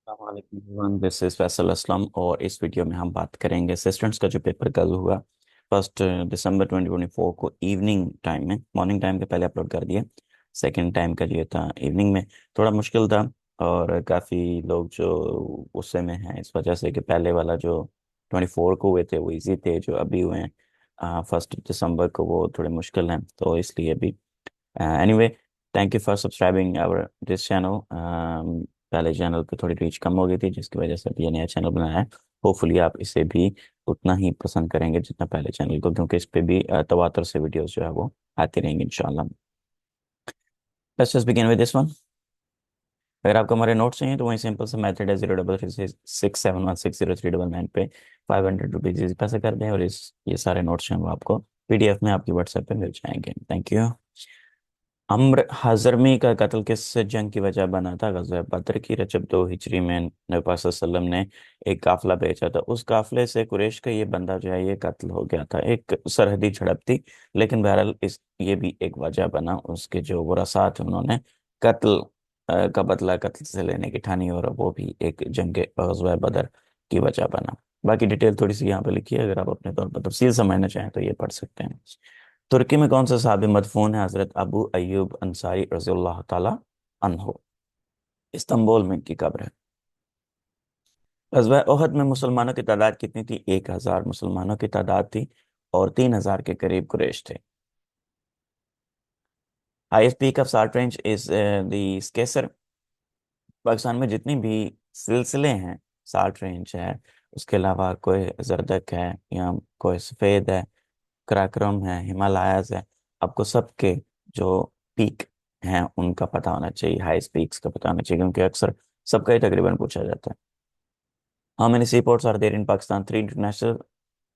This is Faisal Aslam और इस video में हम बात करेंगे असिस्टेंट्स का जो पेपर कल हुआ 1 दिसंबर 2024 को इवनिंग टाइम में। मॉर्निंग टाइम के पहले अपलोड कर दिया। सेकंड टाइम का ये था इवनिंग में। थोड़ा मुश्किल था और काफ़ी लोग जो गुस्से में हैं इस वजह से कि पहले वाला जो 24 को हुए थे वो इजी थे, जो अभी हुए हैं 1 दिसंबर को वो थोड़े मुश्किल हैं, तो इसलिए भी anyway thank you for subscribing our this channel. पहले चैनल पे थोड़ी रीच कम हो गई थी जिसकी वजह से अभी ये नया चैनल बनाया है। होपफुली आप इसे भी उतना ही पसंद करेंगे जितना पहले चैनल को, क्योंकि इस पे भी तवातर से वीडियोस जो है वो आती रहेंगी इंशाल्लाह। Let's just begin with this one. अगर आपको हमारे नोट्स चाहिए तो वही सिंपल सा मेथड है, 03366716039 पे 500 रुपीज़ पैसा कर दें और इस ये सारे नोट्स जो हैं वो आपको PDF में आपकी व्हाट्सएप पे मिल जाएंगे। Thank you. अम्र हजरमी का कत्ल किस जंग की वजह बना था? गज़वा बद्र की रजब 2 हिजरी में नबी पाक सल्लल्लाहु अलैहि वसल्लम ने एक काफिला भेजा था। उस काफिले से कुरैश का ये बंदा जो है ये कत्ल हो गया था। एक सरहदी झड़प थी, लेकिन बहरहाल इस ये भी एक वजह बना। उसके जो वरासा थे उन्होंने कत्ल का बदला कत्ल से लेने की ठानी और वो भी एक जंग गज़वा बद्र की वजह बना। बाकी डिटेल थोड़ी सी यहाँ पे लिखी है, अगर आप अपने तौर पर तफसील समझना चाहें तो ये पढ़ सकते हैं। तुर्की में कौन सा सहाबी मदफून है? हजरत अबू अय्यूब अंसारी रज़ियल्लाहु ताला अन्हो। इस्तांबुल में इनकी कब्र है। ग़ज़वा ओहद में मुसलमानों की तादाद कितनी थी? 1,000 मुसलमानों की तादाद थी और 3,000 के करीब कुरैश थे। Highest peak of salt range is the Sakesar. Pakistan में जितनी भी सिलसिले हैं, साल्ट रेंज है, उसके अलावा कोई जरदक है या कोई सफ़ेद है, कराक्रम है, हिमालयाज है, आपको सबके जो पीक हैं उनका पता होना चाहिए, हाई पीक्स का पता होना चाहिए, क्योंकि अक्सर सबका ही तकरीबन पूछा जाता है। How many sea ports are there in Pakistan? 3 international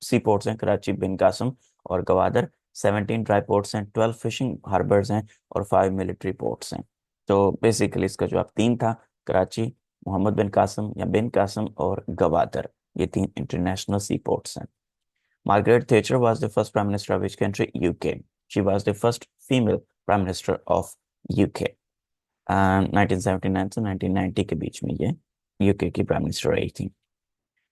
sea ports हैं, कराची, बिन कासम और गवादर। 17 ड्राई पोर्ट्स हैं, 12 फिशिंग हार्बर्स हैं और 5 मिलिट्री पोर्ट्स हैं। तो बेसिकली इसका जवाब 3 था, कराची, मोहम्मद बिन कासम या बिन कासम और गवादर। ये 3 इंटरनेशनल सी पोर्ट्स हैं। Margaret Thatcher was the first Prime Minister of which country? UK. She was the first female Prime Minister of UK. 1979 से 1990 के बीच में ये यूके की प्राइम मिनिस्टर रही थी।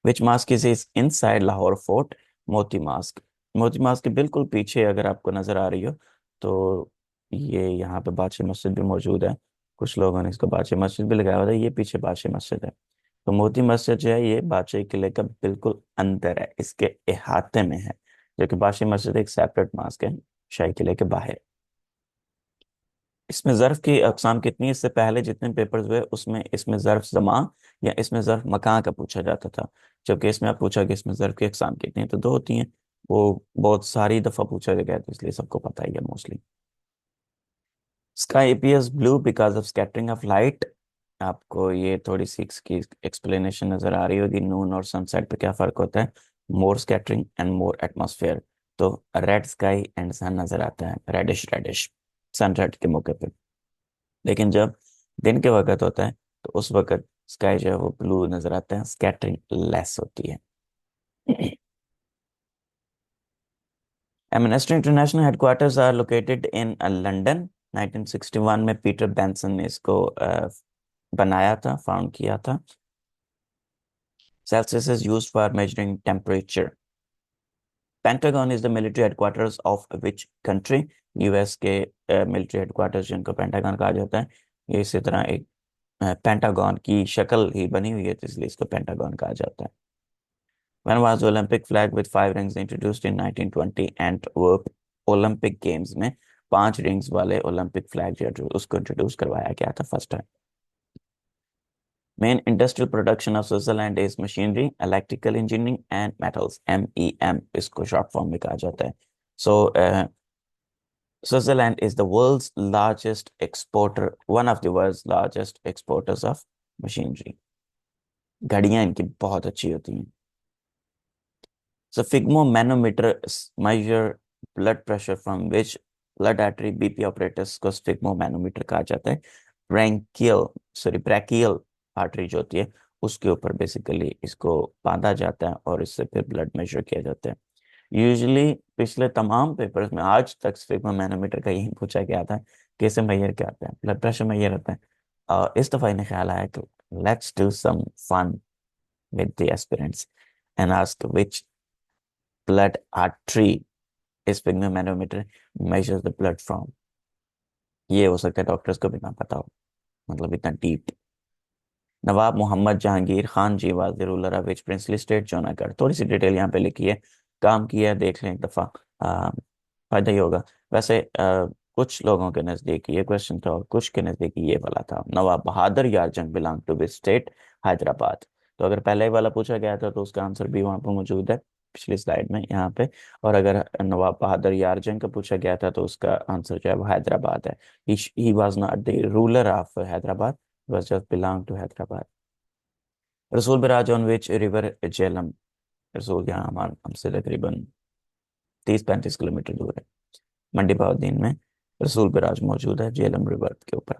Which mosque is inside Lahore fort? Moti mosque. Moti mosque के बिल्कुल पीछे अगर आपको नजर आ रही हो तो ये यहाँ पे बादशाह मस्जिद भी मौजूद है। कुछ लोगों ने इसको बादशाह मस्जिद भी लगाया हुआ है, ये पीछे बादशाह मस्जिद है। तो मोती मस्जिद जो है ये बादशाही किले का बिल्कुल अंदर है, इसके अहाते में है, जबकि बादशाही मस्जिद एक सेपरेट मास्क है शाही किले के बाहर। इसमें ज़र्फ की अकसाम कितनी है? इससे पहले जितने पेपर्स हुए उसमें इसमें ज़र्फ जमा या इसमें ज़र्फ मकान का पूछा जाता था, जबकि इसमें आप पूछा कि इसमें ज़र्फ की अकसाम कितनी है, तो 2 होती हैं। वो बहुत सारी दफ़ा पूछा गया तो इसलिए सबको पता ही है mostly. Sky appears blue because of scattering of light. आपको ये थोड़ी सी इसकी एक्सप्लेनेशन नजर आ रही होगी। नून और सनसेट पे क्या फ़र्क होता है? मोर स्कैटरिंग एंड मोर एटमॉस्फेयर। तो रेड स्काई एंड सन नजर आता है, रेडिश रेडिश सनसेट के मौके पे। लेकिन जब दिन के वक्त होता है तो उस वक्त स्काई जो है वो ब्लू नजर आता है, स्कैटरिंग लेस होती है। Amnesty International headquarters are located in London. 1961 में पीटर बेंसन ने इसको बनाया था, फाउंड किया था। Celsius is used for measuring temperature. Pentagon is the military headquarters of which country? US के मिलिट्री हेडक्वार्टर्स जिनको पेंटागन कहा जाता है, ये इसी तरह एक पेंटागन की शक्ल ही बनी हुई है, तो इसलिए इसको पेंटागन कहा जाता है। When was Olympic flag with 5 rings introduced in 1920? Antwerp Olympic games में 5 रिंग्स वाले ओलंपिक फ्लैग जो है उसको इंट्रोड्यूस करवाया गया था first time. Main industrial production of Switzerland is machinery, electrical engineering and metals, MEM इसको शॉर्ट फॉर्म में कहा जाता है। So Switzerland is the world's largest exporter, one of the world's largest exporters of machinery. घड़ियां इनकी बहुत अच्छी होती हैं। So sphygmomanometer measure blood pressure from which blood artery? BP operators को sphygmomanometer कहा जाता है। ब्रैकियल आर्टरी जो होती है उसके ऊपर बेसिकली इसको बांधा जाता है और इससे फिर ब्लड मेजर किया जाता है। यूजुअली पिछले तमाम पेपर्स में आज तक स्फिग्मोमेनोमीटर का यही पूछा गया था कि इसे मैयर क्या आता है? ब्लड प्रेशर मैयर होता है। इस दफ़ा इन्हें ख्याल आया कि Let's do some fun with the aspirants and ask which blood artery is sphygmomanometer measures the blood from. ये हो सकता है डॉक्टर्स को भी ना पता हो, मतलब इतना deep. Nawab Mohammad Jahangir Khan ji was the ruler of which princely state Junagadh. थोड़ी सी डिटेल यहाँ पे लिखी है, काम किया है, देख लें एक दफ़ा, फायदा ही होगा। वैसे कुछ लोगों के नज़दीक ये क्वेश्चन था और कुछ के नज़दीक ये वाला था। नवाब Bahadur Yar Jung belong to which state? Hyderabad. तो अगर पहले वाला पूछा गया था तो उसका आंसर भी वहाँ पर मौजूद है पिछली स्लाइड में यहाँ पे। और अगर नवाब बहादुर यार जंग का पूछा गया था तो उसका आंसर जो है वो हैदराबाद है। He was not the ruler of Hyderabad, was just belong to Hyderabad. Rasul barrage on which river Jhelum? Rasul यहाँ हमारे हमसे तकरीबन 30-35 किलोमीटर दूर है। मंडी बहाउद्दीन में रसूल बराज मौजूद है झेलम रिवर के ऊपर।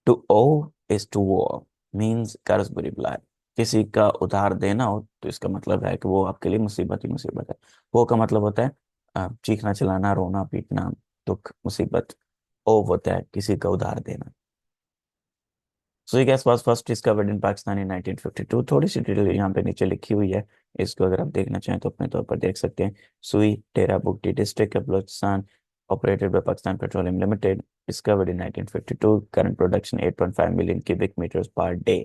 टू ओ इज टू वो मीन्स कर्ज बुरी बलाय। किसी का उधार देना हो तो इसका मतलब है कि वो आपके लिए मुसीबत ही मुसीबत है। वो का मतलब होता है चीखना चिल्लाना रोना पीटना दुख मुसीबत। ओ होता है किसी का उधार देना। Sui gas was first discovered in Pakistan in 1952। थोड़ी सी डिटेल यहाँ पे नीचे लिखी हुई है, इसको अगर आप देखना चाहें तो अपने तौर पर देख सकते हैं। Sui Dera Bugti district of Balochistan, operated by Pakistan Petroleum Limited, discovered in 1952, current production 8.5 million cubic metres per day.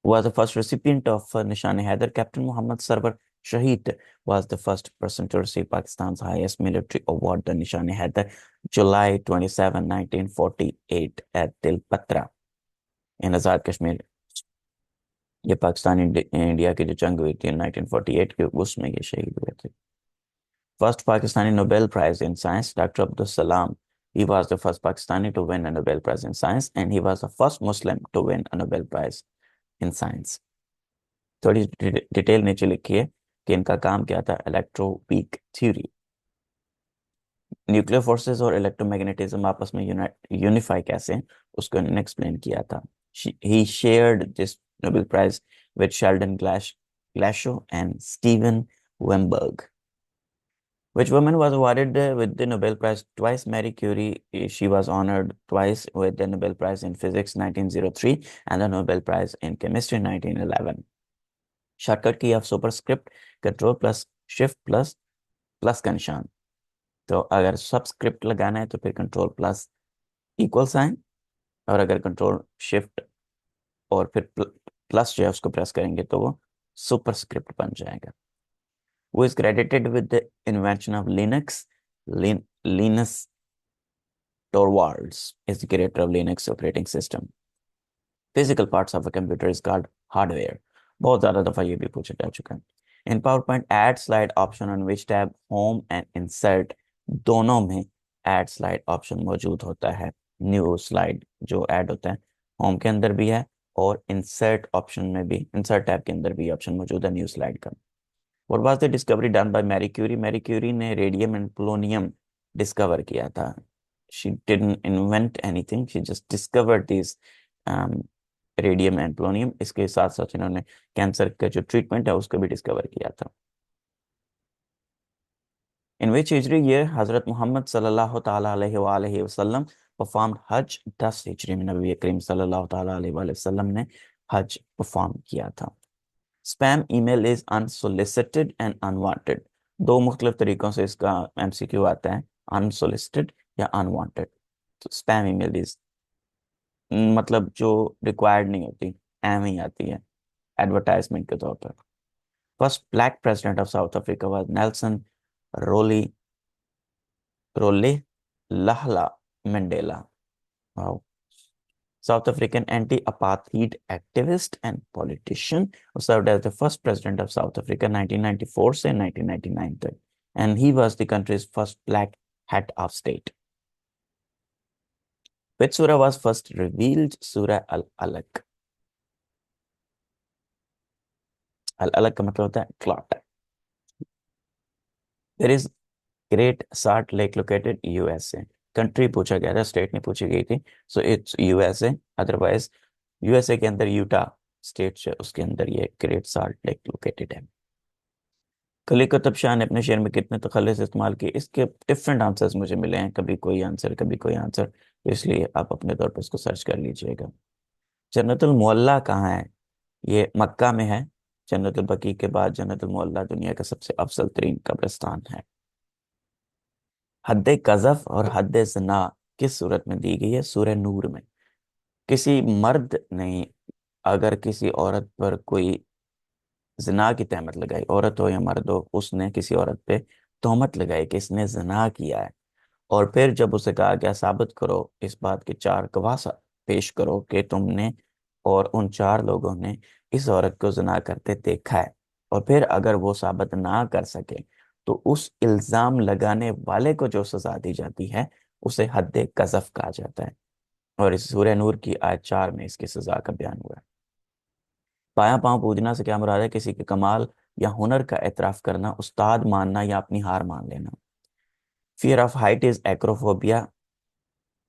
Was the first recipient of Nishan-e-Haider. Captain Muhammad Sarwar Shahid was the first person to receive Pakistan's highest military award, the Nishan-e-Haider, July 27, 1948 at Tilpatra in Azad Kashmir। ये Pakistan India की जो जंग हुई थी 1948 के, उसमें ये शहीद हुए थे। First Pakistani Nobel prize in science, doctor Abdul Salam. He was the first Pakistani to win a Nobel Prize in Science, and he was the first Muslim to win a Nobel Prize in Science। थोड़ी detail नीचे लिखी है कि इनका काम क्या था। Electroweak theory, nuclear forces और इलेक्ट्रोमैग्नेटिज्म आपस में यूनिफाई कैसे हैं, उसको इन्होंने एक्सप्लेन किया था। He shared this Nobel prize with Sheldon Glashow and Steven Weinberg. Which woman was awarded with the Nobel Prize twice? Marie Curie, she was honored twice with the Nobel Prize in Physics 1903 and the Nobel Prize in Chemistry 1911। Shortcut की of superscript control plus shift plus plus का निशान। तो अगर subscript लगाना है तो फिर control plus equal sign, और अगर कंट्रोल शिफ्ट और फिर प्लस जो है उसको प्रेस करेंगे तो वो सुपरस्क्रिप्ट बन जाएगा। Who is credited with the invention of Linux? Linus Torvalds is the creator of Linux operating system। Physical parts of a computer is called hardware। बहुत ज़्यादा दफ़ा ये भी पूछा जा चुका है। इन PowerPoint add slide option on which tab? home and insert, दोनों में add slide option मौजूद होता है। न्यू स्लाइड जो ऐड होता है होम के अंदर भी है और इंसर्ट ऑप्शन में भी, इंसर्ट टैब के अंदर भी ऑप्शन मौजूद है न्यू स्लाइड का। What was the discovery done by Marie Curie? Marie Curie ने रेडियम एंड पोलोनियम डिस्कवर किया था। She didn't invent anything, she just discovered these radium and polonium. इसके साथ साथ इन्होंने कैंसर का जो ट्रीटमेंट है उसको भी डिस्कवर किया था। इन विच हिजरी ईयर हजरत मोहम्मद सल्लल्लाहु ताला अलैहि वसल्लम परफॉर्म्ड हज? 10 हिजरी में नबी करीम सल्लल्लाहु ताला अलैहि वसल्लम ने हज परफॉर्म किया था। Spam email is unsolicited and unwanted. दो मुख्तलिफ तरीकों से इसका एमसीक्यू आता है, अनसोलिसिटेड या अनवांटेड। तो स्पैम ईमेल इज मतलब जो रिक्वायर्ड नहीं होती, एम ही आती है एडवर्टाइजमेंट के तौर पर। First black president of South Africa was Nelson Rolihlahla Mandela. South African anti-apartheid activist and politician who served as the first president of South Africa 1994 से 1999 तक, and he was the country's first black head of state। Which surah was first revealed? Surah Al-Alaq। Al-Alaq का मतलब होता है clot। There is Great Salt Lake located USA। Country पूछा गया था, state नहीं पूछी गई थी, so it's USA. Otherwise USA के अंदर यूटा स्टेट है, उसके अंदर ये ग्रेट साल्ट लेक लोकेटेड है। खली कुतुब शाह ने अपने शेर में कितने तखल्लुस इस्तेमाल किए? इसके डिफरेंट आंसर्स मुझे मिले हैं, कभी कोई आंसर कभी कोई आंसर, तो इसलिए आप अपने तौर पर इसको सर्च कर लीजिएगा। जन्नतुल मोहल्ला कहाँ है? ये मक्का में है। जन्नतुल बकी के बाद जन्नतुल मोहल्ला दुनिया का सबसे अफजल तरीन कब्रिस्तान है। हद कज़फ और हद ज़िना किस सूरत में दी गई है? सूरह नूर में। किसी मर्द ने अगर किसी औरत पर कोई जिना की तहमत लगाई, औरत हो या मर्द हो, उसने किसी औरत पे तहमत लगाई कि इसने जिना किया है, और फिर जब उसे कहा गया साबित करो, इस बात के चार गवाह पेश करो कि तुमने और उन चार लोगों ने इस औरत को जिना करते देखा है, और फिर अगर वो साबित ना कर सके तो उस इल्जाम लगाने वाले को जो सजा दी जाती है उसे हद कज़फ कहा जाता है। और इस सूरह नूर की आयत 4 में इसकी सजा का बयान हुआ है। पाया पांव पूजना से क्या मुराद है? किसी के कमाल या हुनर का एतराफ करना, उस्ताद मानना या अपनी हार मान लेना। Fear of height is acrophobia,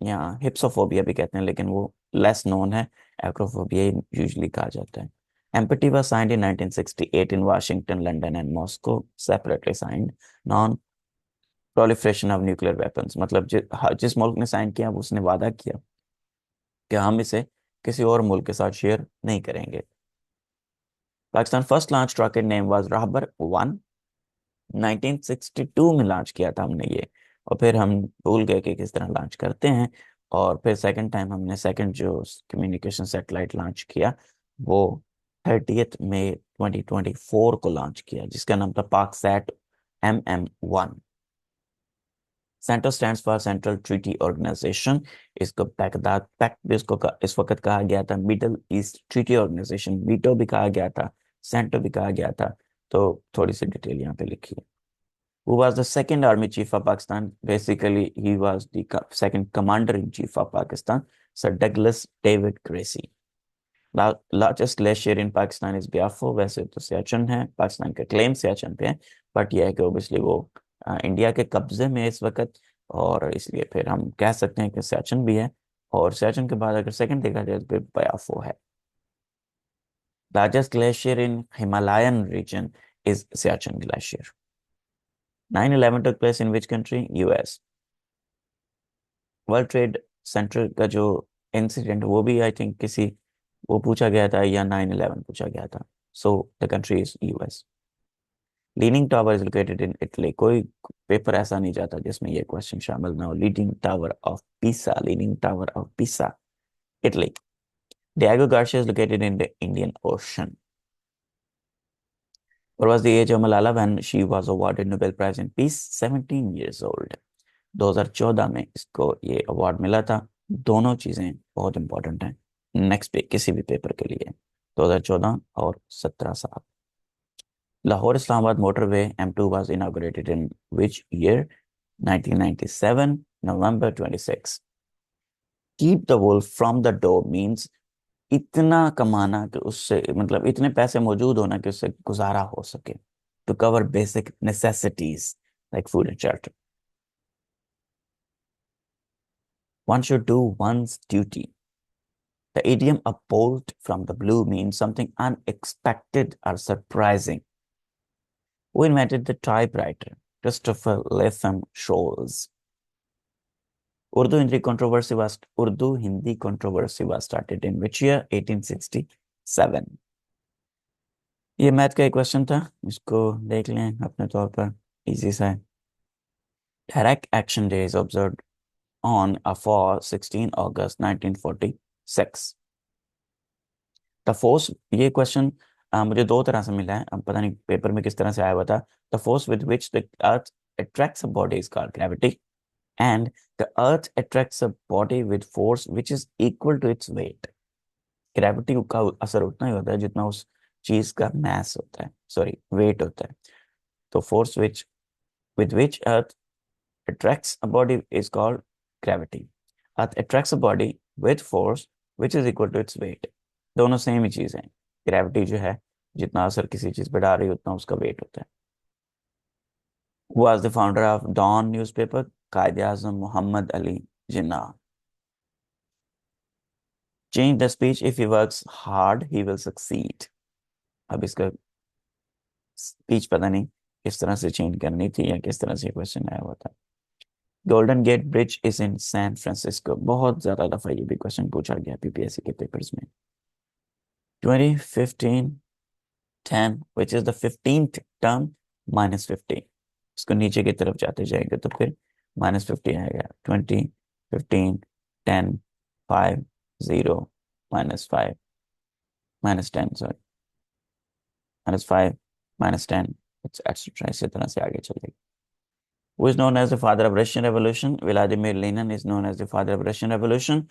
या हिप्सोफोबिया भी कहते हैं, लेकिन वो लेस नोन है। एक्रोफोबिया यूजुअली कहा जाता है। Empty was signed in 1968 in Washington, London and Moscow, separately signed. Non proliferation of nuclear weapons, मतलब जिस मुल्क ने साइन किया उसने वादा किया कि हम इसे किसी और मुल्क के साथ शेयर नहीं करेंगे। Pakistan first launch rocket name was Rahbar 1, 1962 में लॉन्च किया था हमने ये। और फिर हम भूल गए कि किस तरह लॉन्च करते हैं। और फिर सेकंड टाइम हमने सेकंड जो कम्युनिकेशन सैटेलाइट लॉन्च किया वो 30 मई 2024 को लॉन्च किया, जिसका नाम था Paksat MM1। CENTO stands for central treaty organization. इसको बगदाद पैक्ट भी इसको इस वक्त कहा गया था। Middle East treaty organization METO भी कहा गया था, सेंटर भी कहा गया था। तो थोड़ी सी डिटेल यहाँ पे लिखी है। Who was the second army chief of Pakistan? Basically, he was the second commander in chief of Pakistan, Sir Douglas David Gracie. Largest glacier in Pakistan is Biafo। वैसे तो सियाचिन है, पाकिस्तान का क्लेम सियाचिन पे है, बट यह है कि ओबियसली वो इंडिया के कब्जे में है इस वक्त, और इसलिए फिर हम कह सकते हैं कि सियाचिन भी है। और सियाचिन के बाद अगर सेकंड देखा जाए तो फिर बियाफो है। Largest glacier in Himalayan region is Siachen Glacier. 9/11 took place in which country? US. World trade centre का जो इंसिडेंट वो भी आई थिंक किसी वो पूछा गया था, या 9/11 पूछा गया था। So the country is US। Leaning tower is located in Italy. कोई पेपर ऐसा नहीं जाता जिसमें ये क्वेश्चन शामिल ना हो। लीनिंग टावर ऑफ पिसा, लीनिंग टावर ऑफ पिसा, Italy. Diego Garcia is located in the Indian Ocean. What was the age of Malala when she was awarded Nobel Prize in Peace? 17 years old. 2014 में इसको ये award मिला था। दोनों चीजें बहुत इंपॉर्टेंट हैं नेक्स्ट पे किसी भी पेपर के लिए। 2014 और 17 साल। Lahore Islamabad motorway M2 was inaugurated in which year? 1997 November 26। Keep the wolf from the door means इतना कमाना कि उससे, मतलब इतने पैसे मौजूद होना कि उससे गुजारा हो सके। To cover basic necessities like food and shelter. One should do one's duty। The idiom a bolt from the blue means something unexpected or surprising। Who invented the typewriter? Christopher Latham Scholes। Urdu Hindi controversy was started in which year? 1867। ये math का एक question था, इसको देख लें अपने तौर पर, इजी सा है। Direct Action Day is observed on or for 16 August 1946। The force, ये क्वेश्चन मुझे दो तरह से मिला है, अब पता नहीं पेपर में किस तरह से आया हुआ था। The force with which the earth attracts a body is called gravity, and the earth attracts a body with force which is equal to its weight। Gravity का असर उतना ही होता है जितना उस चीज का मास होता है, सॉरी वेट होता है। तो force which with which earth attracts a body is called gravity। earth attracts a body with force which is equal to its weight। दोनों सेम ही चीज है। ग्रेविटी जो है जितना असर किसी चीज पे डाल रही है उतना उसका वेट होता है। Who was the founder of Dawn newspaper? Quaid Azam Mohammad Ali Jinnah. Change the speech, if he works hard he will succeed। अब इसका स्पीच पता नहीं किस तरह से चेंज करनी थी या किस तरह से क्वेश्चन आया हुआ था। Golden Gate Bridge is in San Francisco. बहुत ज्यादा दफा ये भी क्वेश्चन पूछा गया PPSC के पेपर्स में। 20, 15, 10 which is the 15th term -50, इसको नीचे की तरफ जाते जाएंगे तो फिर -50 आएगा। 20, 15, 10, 5, 0, -5, -10, सॉरी, -5, -10, एक्सेट्रा, इसी तरह से आगे चलेगा। Who is known as the father of Russian Revolution? Vladimir Lenin is known as the father of Russian Revolution।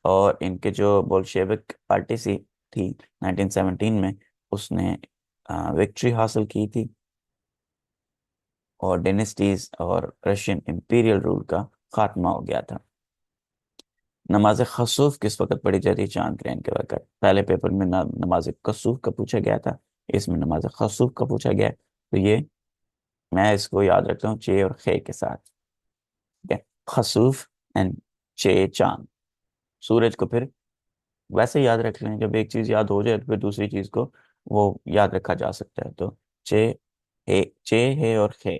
और इनके जो बोल्शेविक पार्टी सी थी 1917 में, उसने विक्ट्री हासिल की थी और डेनेस्टीज और रशियन इंपीरियल रूल का खात्मा हो गया था। नमाज खसूफ किस वक्त पढ़ी जाती है? चांद ग्रहण के वक्त। पहले पेपर में नमाज कसूफ का पूछा गया था, इसमें नमाज खसूफ का पूछा गया है। तो ये मैं इसको याद रखता हूँ चे और खे के साथ, ठीक है। खसूफ एंड चे, चांद। सूरज को फिर वैसे याद रख लें, जब एक चीज याद हो जाए तो फिर दूसरी चीज को वो याद रखा जा सकता है। तो चे, हे, चे है और खे,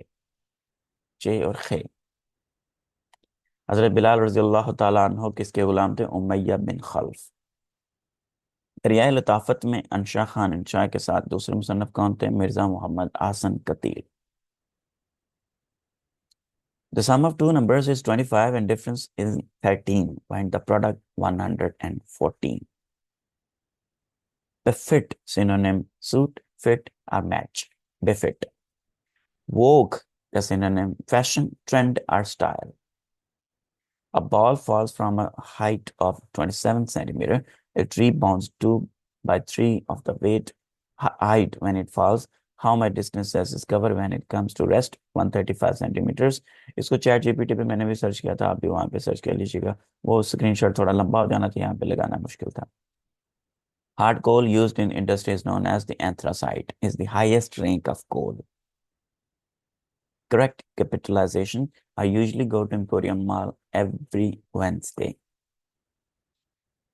चे और खे। हजरत बिलाल रजी अल्लाह ताला अन्हो किसके गुलाम थे? उमैया बिन खल्फ। दरियाए लताफत में अंशा खान अंशा के साथ दूसरे मुसन्नफ कौन थे? मिर्जा मोहम्मद आसन Qateel. The sum of two numbers is 25 and difference is 13. Find the product 114. Befit synonym suit, fit or match. Befit. Vogue the synonym fashion, trend or style. A ball falls from a height of 27 centimeter. It rebounds 2 by 3 of the weight height when it falls. How much distance does it cover when it comes to rest? 135 centimeters. इसको chat GPT पे मैंने भी search किया था, आप भी वहां पे सर्च कर लीजिएगा। वो स्क्रीनशॉट थोड़ा लंबा हो जाना था, यहाँ पे लगाना मुश्किल था। Hard coal used in industry is known as the anthracite, is the highest rank of coal. Correct capitalization. I usually go to Emporium Mall every Wednesday.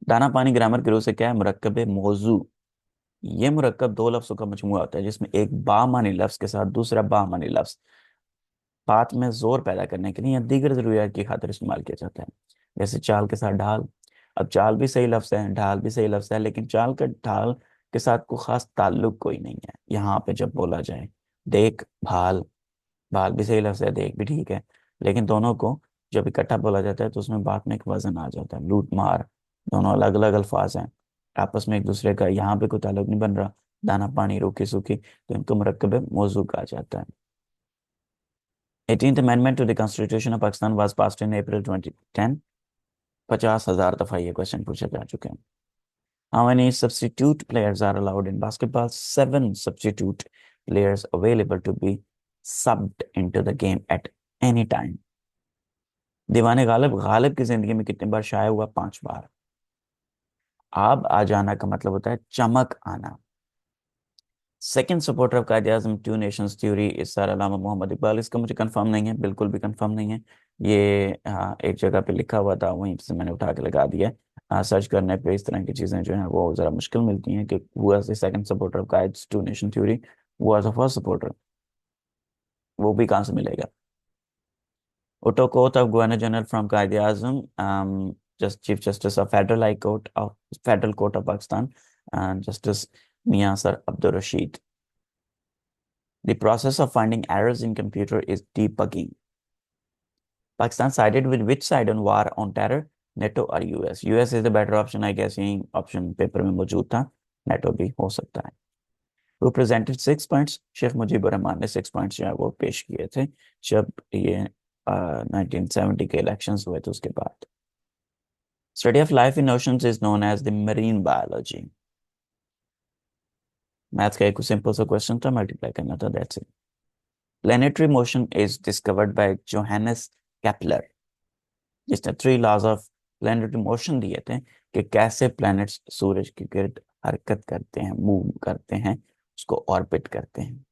दाना पानी ग्रामर के रूल से क्या है? मुरक्कब मौजू। ये मुरक्कब दो लफ्जों का मजमूआ होता है जिसमें एक बामानी लफ्ज के साथ दूसरा बामानी लफ्ज बात में जोर पैदा करने के लिए या दीगर जरूरियात की खातिर इस्तेमाल किया जाता है। जैसे चाल के साथ ढाल। अब चाल भी सही लफ्ज है, ढाल भी सही लफ्ज है, लेकिन चाल का ढाल के साथ कोई खास ताल्लुक कोई नहीं है यहाँ पे जब बोला जाए। देख भाल, भाल भी सही लफ्ज है, देख भी ठीक है, लेकिन दोनों को जब इकट्ठा बोला जाता है तो उसमें बात में एक वजन आ जाता है। लूट मार, दोनों अलग अलग अल्फाज हैं, आपस में एक दूसरे का यहाँ पे कोई ताल्लुक नहीं बन रहा। दाना पानी रूखी सूखी, तो इनको मुरक्कब मौजू कहा जाता है। 18th amendment to the constitution of Pakistan was passed in April 2010। 50,000 दफा ये क्वेश्चन पूछे जा चुके हैं। How many substitute players are allowed in basketball? 7 substitute players available to be subbed into the game at any time. दीवाने गालिब, गालिब की जिंदगी में कितनी बार शाया हुआ? 5 बार। आब आ जाना का मतलब होता है चमक आना। सेकंड सपोर्टर ऑफ कायदे आजम टू नेशंस थ्योरी इस सर अल्लामा मोहम्मद इकबाल। इसका मुझे कंफर्म नहीं है, बिल्कुल भी कंफर्म नहीं है। ये एक जगह पे लिखा हुआ था, वहीं से मैंने उठा के लगा दिया। सर्च करने पे इस तरह की चीज़ें जो हैं वो ज़रा मुश्किल मिलती हैं कि हुआ सेकंड सपोर्टर ऑफ कायदे टू नेशन थ्योरी, हुआ फर्स्ट सपोर्टर, वो भी कहाँ से मिलेगा? Otto Koth of Governor General from Qaid Azam, just Chief Justice of Federal High Court of Federal Court of Pakistan, and Justice Mia Sir Abdul Rashid. The process of finding errors in computer is debugging. Pakistan sided with which side on war on terror? NATO or US? US is the better option, I guess. यही option paper में मौजूद था, NATO भी हो सकता है। Who presented 6 points? Sheikh Mujibur Rahman ने 6 points जो है वो पेश किए थे जब ये 1970 के इलेक्शंस हुए थे उसके बाद। Study of life in oceans is known as the marine biology. Maths का एक सिंपल सा क्वेश्चन था, मल्टीप्लाई करना था, that's it. Planetary motion is discovered by Johannes Kepler, जिसने 3 laws of planetary motion दिए थे कि कैसे planets सूरज के गिर्द हरकत करते हैं, मूव करते हैं, उसको ऑर्बिट करते हैं।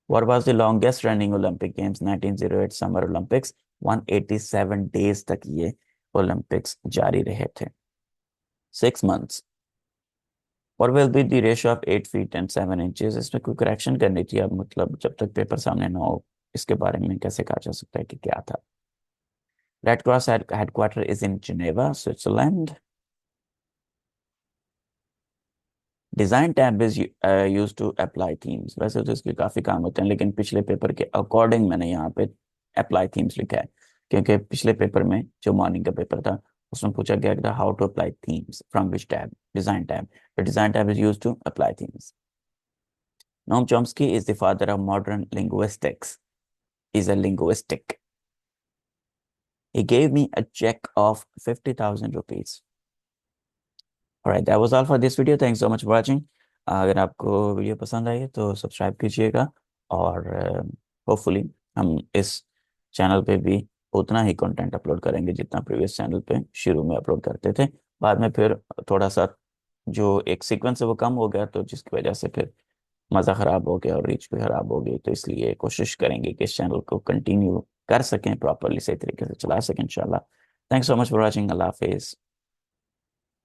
What was the longest running Olympic Games? 1908 Summer Olympics। 187 days तक ये ओलंपिक्स जारी रहे थे, 6 months। What will be the ratio of 8 feet and 7 inches? इसमें कोई करेक्शन करनी थी, अब मतलब जब तक पेपर सामने ना हो इसके बारे में कैसे कहा जा सकता है कि क्या था। Red Cross headquarter is in Geneva, Switzerland। Design tab is use to apply themes. वैसे तो इसके काफ़ी काम होते हैं, लेकिन पिछले पेपर के अकॉर्डिंग मैंने यहाँ पे अप्लाई थीम्स लिखा है, क्योंकि पिछले पेपर में जो मॉर्निंग का पेपर था उसमें पूछा गया था how to apply themes from which tab, design tab. The design tab is use to apply themes. Noam Chomsky is the father of modern linguistics. Is a linguistic. He gave me a check of 50,000 rupees. Alright, that was all for this video. Thanks so much for watching. अगर आपको video पसंद आई है तो subscribe कीजिएगा, और hopefully हम इस channel पे भी उतना ही कंटेंट अपलोड करेंगे जितना प्रीवियस चैनल पे शुरू में अपलोड करते थे। बाद में फिर थोड़ा सा जो एक सीक्वेंस है वो कम हो गया, तो जिसकी वजह से फिर मज़ा ख़राब हो गया और रीच भी ख़राब हो गई। तो इसलिए कोशिश करेंगे कि इस चैनल को कंटिन्यू कर सकें, प्रॉपरली सही तरीके से चला सकें इंशाल्लाह। Thanks so much for watching. अल्लाह हाफिज़।